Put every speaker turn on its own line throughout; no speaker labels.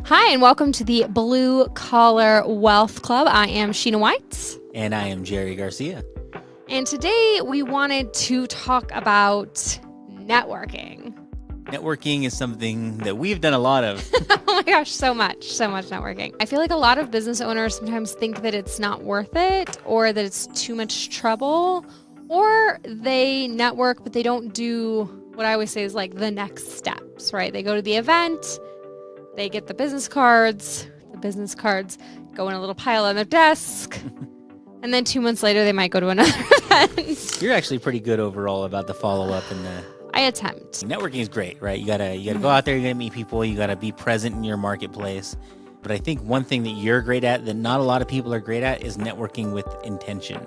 Hi, and welcome to the Blue Collar Wealth Club. I am Sheena White.
And I am Jerry Garcia.
And today we wanted to talk about networking.
Networking is something that we've done a lot of.
Oh my gosh, so much networking. I feel like a lot of business owners sometimes think that it's not worth it, or that it's too much trouble, or they network, but they don't do what I always say is like the next steps, right? They go to the event, they get the business cards go in a little pile on their desk, and then 2 months later, they might go to another event.
You're actually pretty good overall about the follow-up and the...
I attempt.
Networking is great, right? You gotta go out there, you gotta meet people, you gotta be present in your marketplace. But I think one thing that you're great at that not a lot of people are great at is networking with intention,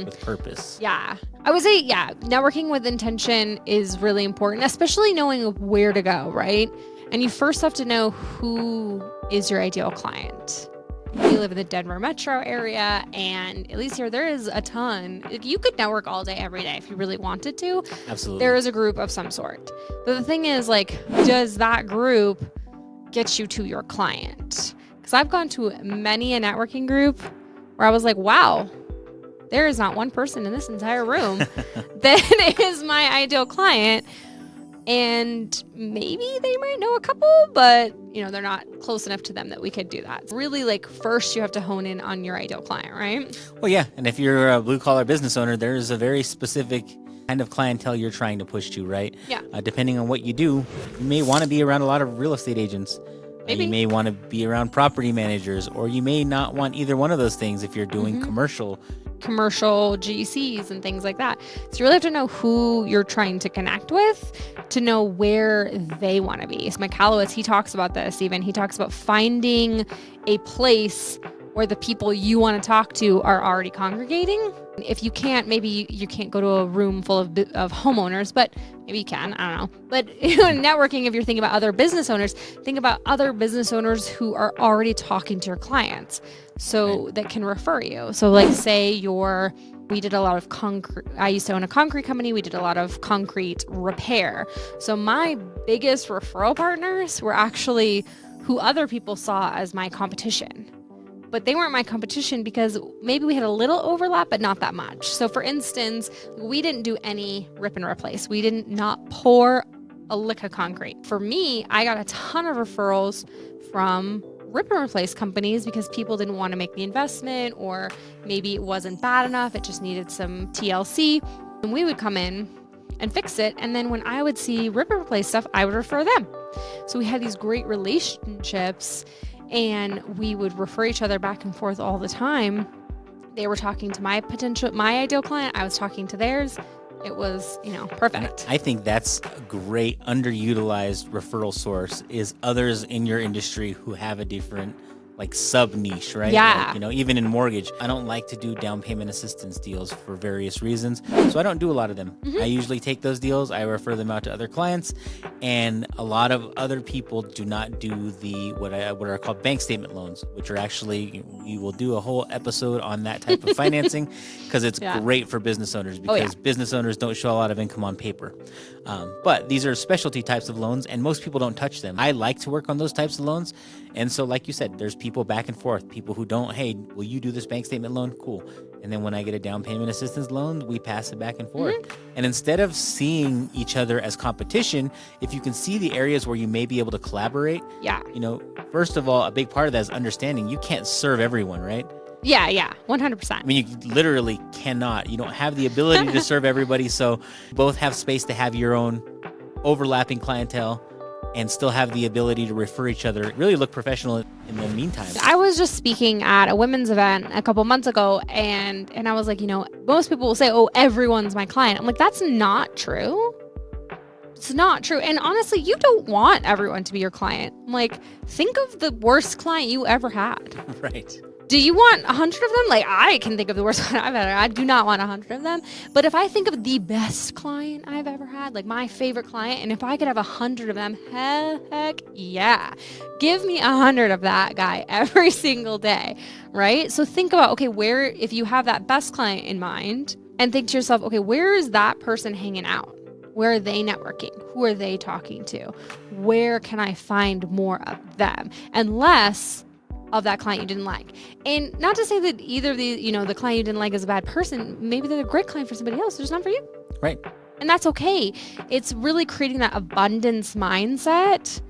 with purpose.
Yeah. I would say, networking with intention is really important, especially knowing where to go, right? And you first have to know who is your ideal client. We live in the Denver metro area, and at least here there is a ton. You could network all day, every day if you really wanted to.
Absolutely.
There is a group of some sort. But the thing is, like, does that group get you to your client? Because I've gone to many a networking group where I was like, wow, there is not one person in this entire room that is my ideal client. And maybe they might know a couple, but they're not close enough to them that we could do that. Really, like, first you have to hone in on your ideal client, right?
Well, yeah. And if you're a blue collar business owner, there's a very specific kind of clientele you're trying to push to, right?
Yeah.
Depending on what you do, you may want to be around a lot of real estate agents.
Maybe.
You may want to be around property managers, or you may not want either one of those things if you're doing commercial GCs and things like that. So you really have to know who you're trying to connect with to know where they want to be. So Mike Hallowitz, he talks about this even. He talks about finding a place where the people you want to talk to are already congregating. If you can't, maybe you can't go to a room full of homeowners, but maybe you can, I don't know. But networking, if you're thinking about other business owners, think about other business owners who are already talking to your clients, so that can refer you. So like say we did a lot of concrete. I used to own a concrete company. We did a lot of concrete repair. So my biggest referral partners were actually who other people saw as my competition. But they weren't my competition because maybe we had a little overlap, but not that much. So for instance, we didn't do any rip and replace. We didn't not pour a lick of concrete. For me, I got a ton of referrals from rip and replace companies because people didn't want to make the investment, or maybe it wasn't bad enough. It just needed some TLC. And we would come in and fix it. And then when I would see rip and replace stuff, I would refer them. So we had these great relationships, and we would refer each other back and forth all the time. They were talking to my ideal client. I was talking to theirs. It was, perfect. I think that's a great underutilized referral source, is others in your industry who have a different sub niche, right?
Yeah.
Even in mortgage, I don't like to do down payment assistance deals for various reasons. So I don't do a lot of them. I usually take those deals, I refer them out to other clients, and a lot of other people do not do the what are called bank statement loans, which are actually, we will do a whole episode on that type of financing because it's great for business owners, because business owners don't show a lot of income on paper. But these are specialty types of loans, and most people don't touch them. I like to work on those types of loans. And so, like you said, there's people back and forth, people who don't, hey, will you do this bank statement loan? Cool. And then when I get a down payment assistance loan, we pass it back and forth. And instead of seeing each other as competition, if you can see the areas where you may be able to collaborate, first of all, a big part of that is understanding you can't serve everyone, right?
Yeah, 100%.
I mean, you literally cannot. You don't have the ability to serve everybody. So both have space to have your own overlapping clientele and still have the ability to refer each other, really look professional in the meantime.
I was just speaking at a women's event a couple months ago, and I was like, most people will say, oh, everyone's my client. I'm like, that's not true. It's not true. And honestly, you don't want everyone to be your client. I'm like, think of the worst client you ever had.
Right.
Do you want 100 of them? Like, I can think of the worst client I've ever had. I do not want 100 of them. But if I think of the best client I've ever had, like my favorite client, and if I could have 100 of them, heck yeah. Give me 100 of that guy every single day, right? So think about, okay, if you have that best client in mind, and think to yourself, okay, where is that person hanging out? Where are they networking? Who are they talking to? Where can I find more of them? And less of that client you didn't like. And not to say that either of the client you didn't like is a bad person. Maybe they're a great client for somebody else. They're just not for you.
Right.
And that's okay. It's really creating that abundance mindset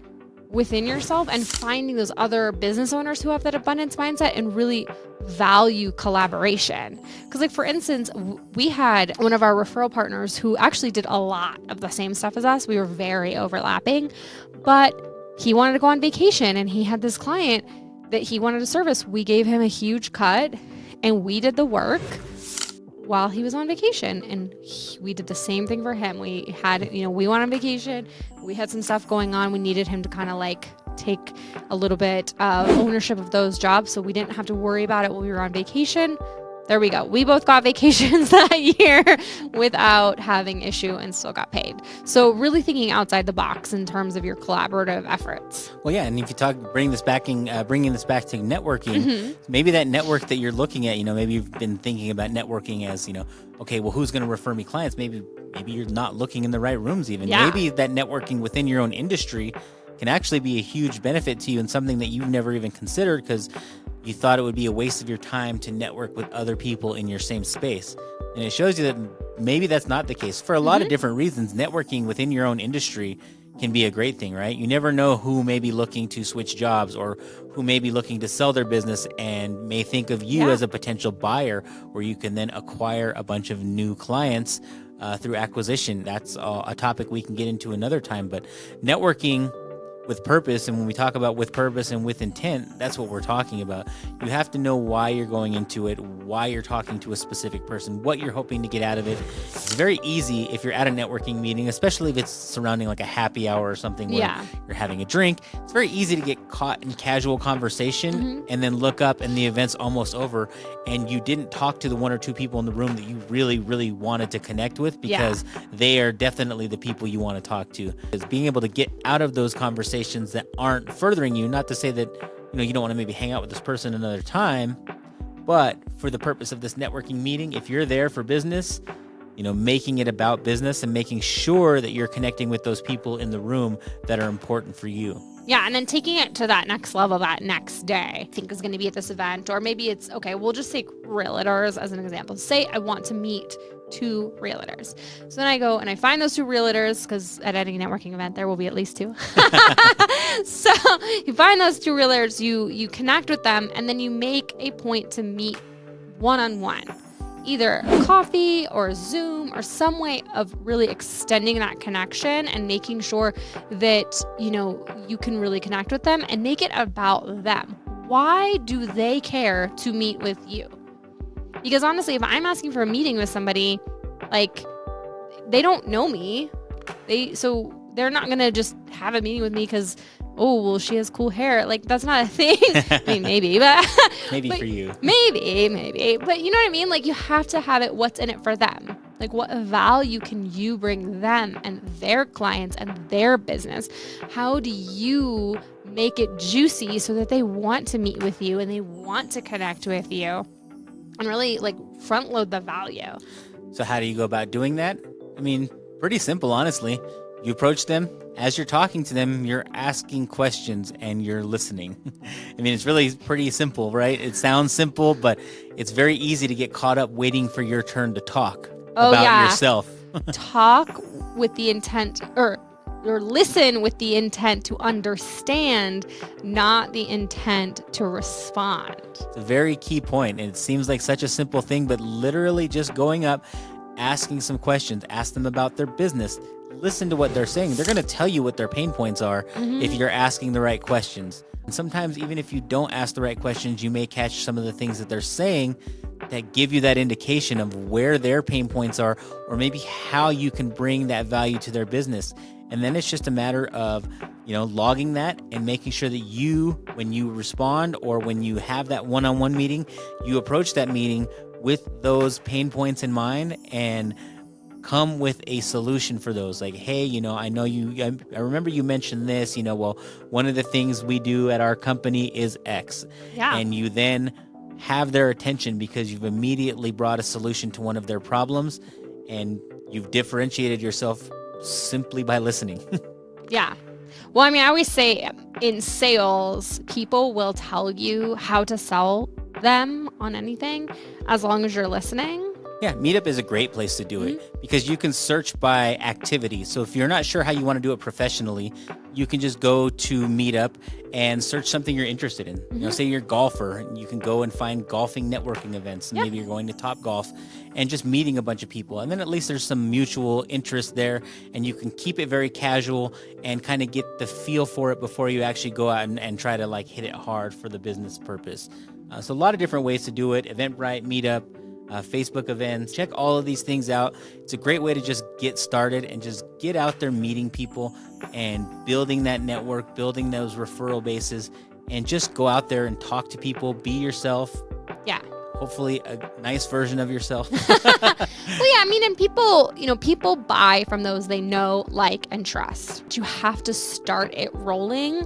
within yourself and finding those other business owners who have that abundance mindset and really value collaboration. Because like, for instance, we had one of our referral partners who actually did a lot of the same stuff as us. We were very overlapping, but he wanted to go on vacation and he had this client that he wanted to service. We gave him a huge cut and we did the work while he was on vacation, and we did the same thing for him. We had, we went on vacation, we had some stuff going on. We needed him to kind of like take a little bit of ownership of those jobs, so we didn't have to worry about it while we were on vacation. There we go. We both got vacations that year without having issue and still got paid. So really thinking outside the box in terms of your collaborative efforts.
Well, yeah. And if you bringing this back to networking, maybe that network that you're looking at, maybe you've been thinking about networking as, okay, well, who's going to refer me clients? Maybe you're not looking in the right rooms even.
Yeah.
Maybe that networking within your own industry can actually be a huge benefit to you and something that you've never even considered because you thought it would be a waste of your time to network with other people in your same space. And it shows you that maybe that's not the case. For a lot of different reasons, networking within your own industry can be a great thing, right? You never know who may be looking to switch jobs or who may be looking to sell their business and may think of you as a potential buyer where you can then acquire a bunch of new clients through acquisition. That's a topic we can get into another time, but networking with purpose, and when we talk about with purpose and with intent, that's what we're talking about. You have to know why you're going into it, why you're talking to a specific person, what you're hoping to get out of it. It's very easy if you're at a networking meeting, especially if it's surrounding like a happy hour or something where you're having a drink. It's very easy to get caught in casual conversation and then look up and the event's almost over and you didn't talk to the one or two people in the room that you really, really wanted to connect with because they are definitely the people you want to talk to. Because being able to get out of those conversations that aren't furthering you, not to say that you don't want to maybe hang out with this person another time, but for the purpose of this networking meeting, if you're there for business, making it about business and making sure that you're connecting with those people in the room that are important for you.
Yeah, and then taking it to that next level that next day, I think is going to be at this event, or maybe it's, okay, we'll just take realtors as an example. Say I want to meet 2 realtors. So then I go and I find those 2 realtors, because at any networking event, there will be at least 2. So you find those 2 realtors, you connect with them, and then you make a point to meet one-on-one. Either a coffee or a Zoom or some way of really extending that connection and making sure that, you can really connect with them and make it about them. Why do they care to meet with you? Because honestly, if I'm asking for a meeting with somebody, like, they don't know me. So they're not going to just have a meeting with me because, oh, well, she has cool hair. Like, that's not a thing. I mean, maybe, but
maybe for you.
Maybe. But you know what I mean? Like, you have to have it, what's in it for them. Like, what value can you bring them and their clients and their business? How do you make it juicy so that they want to meet with you and they want to connect with you and really like front load the value?
So how do you go about doing that? I mean, pretty simple, honestly. You approach them. As you're talking to them, you're asking questions and you're listening. I mean, it's really pretty simple, right? It sounds simple, but it's very easy to get caught up waiting for your turn to talk about yourself.
Talk with the intent, or listen with the intent to understand, not the intent to respond.
It's a very key point, and it seems like such a simple thing, but literally just going up, asking some questions, ask them about their business, listen to what they're saying. They're going to tell you what their pain points are if you're asking the right questions. And sometimes even if you don't ask the right questions, you may catch some of the things that they're saying that give you that indication of where their pain points are, or maybe how you can bring that value to their business. And then it's just a matter of, logging that and making sure that when you respond or when you have that one-on-one meeting, you approach that meeting with those pain points in mind and come with a solution for those. Like, hey, I know I remember you mentioned this, well, one of the things we do at our company is X. Yeah. And you then have their attention because you've immediately brought a solution to one of their problems and you've differentiated yourself simply by listening.
Yeah. Well, I mean, I always say in sales, people will tell you how to sell them on anything as long as you're listening.
Yeah, Meetup is a great place to do it because you can search by activity. So if you're not sure how you want to do it professionally, you can just go to Meetup and search something you're interested in. You know, say you're a golfer, and you can go and find golfing networking events. And maybe you're going to Top Golf and just meeting a bunch of people. And then at least there's some mutual interest there, and you can keep it very casual and kind of get the feel for it before you actually go out and try to like hit it hard for the business purpose. So a lot of different ways to do it. Eventbrite, Meetup, Facebook events. Check all of these things out. It's a great way to just get started and just get out there meeting people and building that network, building those referral bases, and just go out there and talk to people, be yourself.
Yeah.
Hopefully a nice version of yourself.
Well, yeah, I mean, and people buy from those they know, like, and trust. You have to start it rolling,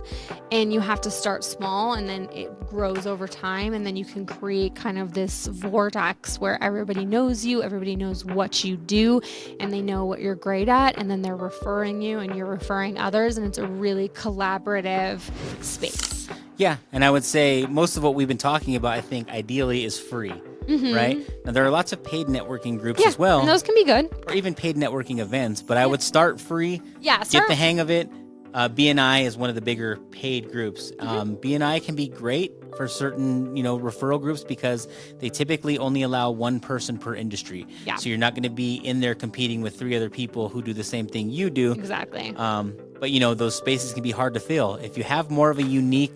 and you have to start small, and then it grows over time, and then you can create kind of this vortex where everybody knows you, everybody knows what you do, and they know what you're great at, and then they're referring you, and you're referring others, and it's a really collaborative space.
Yeah, and I would say most of what we've been talking about, I think, ideally is free, right? Now, there are lots of paid networking groups as well.
And those can be good.
Or even paid networking events, but I would start free,
get
the hang of it. BNI is one of the bigger paid groups. BNI can be great for certain, referral groups because they typically only allow one person per industry.
Yeah.
So you're not going to be in there competing with 3 other people who do the same thing you do.
Exactly.
But those spaces can be hard to fill. If you have more of a unique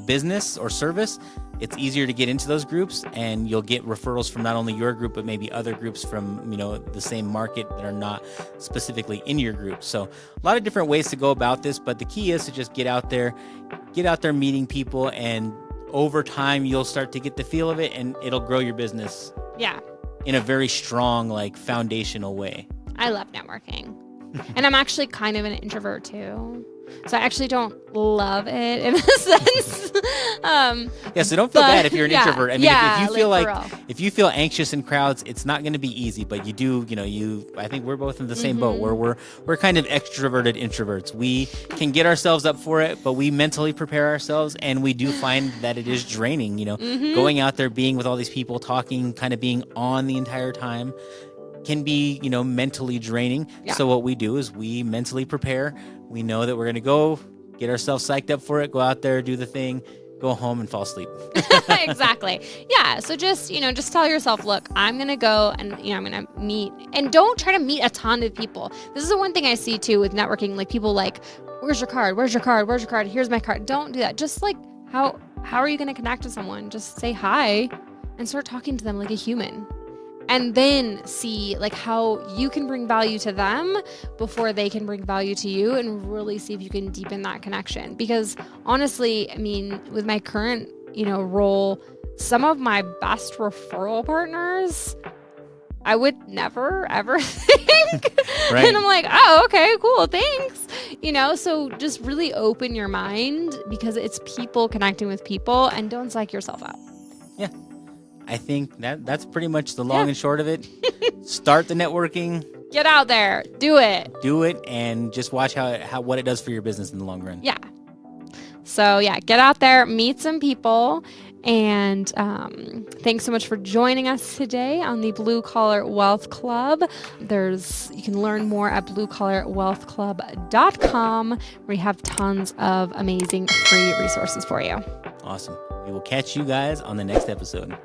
business or service, it's easier to get into those groups, and you'll get referrals from not only your group, but maybe other groups from, the same market that are not specifically in your group. So a lot of different ways to go about this, but the key is to just get out there meeting people, and over time you'll start to get the feel of it, and it'll grow your business.
Yeah.
In a very strong, foundational way.
I love networking. And I'm actually kind of an introvert too. So I actually don't love it in a sense.
So don't feel bad if you're an introvert. I mean, if you feel anxious in crowds, it's not going to be easy, but I think we're both in the same boat where we're kind of extroverted introverts. We can get ourselves up for it, but we mentally prepare ourselves, and we do find that it is draining, going out there, being with all these people, talking, kind of being on the entire time can be, mentally draining. Yeah. So what we do is we mentally prepare. We know that we're going to go get ourselves psyched up for it, go out there, do the thing, go home and fall asleep.
Exactly. Yeah. So just tell yourself, look, I'm going to go and, I'm going to meet, and don't try to meet a ton of people. This is the one thing I see too with networking, people where's your card? Where's your card? Where's your card? Here's my card. Don't do that. Just how are you going to connect with someone? Just say hi and start talking to them like a human. And then see how you can bring value to them before they can bring value to you, and really see if you can deepen that connection. Because honestly, I mean, with my current, role, some of my best referral partners, I would never, ever think. Right. And I'm like, oh, okay, cool, thanks. So just really open your mind, because it's people connecting with people, and don't psych yourself out.
Yeah. I think that's pretty much the long and short of it. Start the networking.
Get out there. Do it.
And just watch what it does for your business in the long run.
Yeah. So, get out there, meet some people. And thanks so much for joining us today on the Blue Collar Wealth Club. You can learn more at bluecollarwealthclub.com, where we have tons of amazing free resources for you.
Awesome. We will catch you guys on the next episode.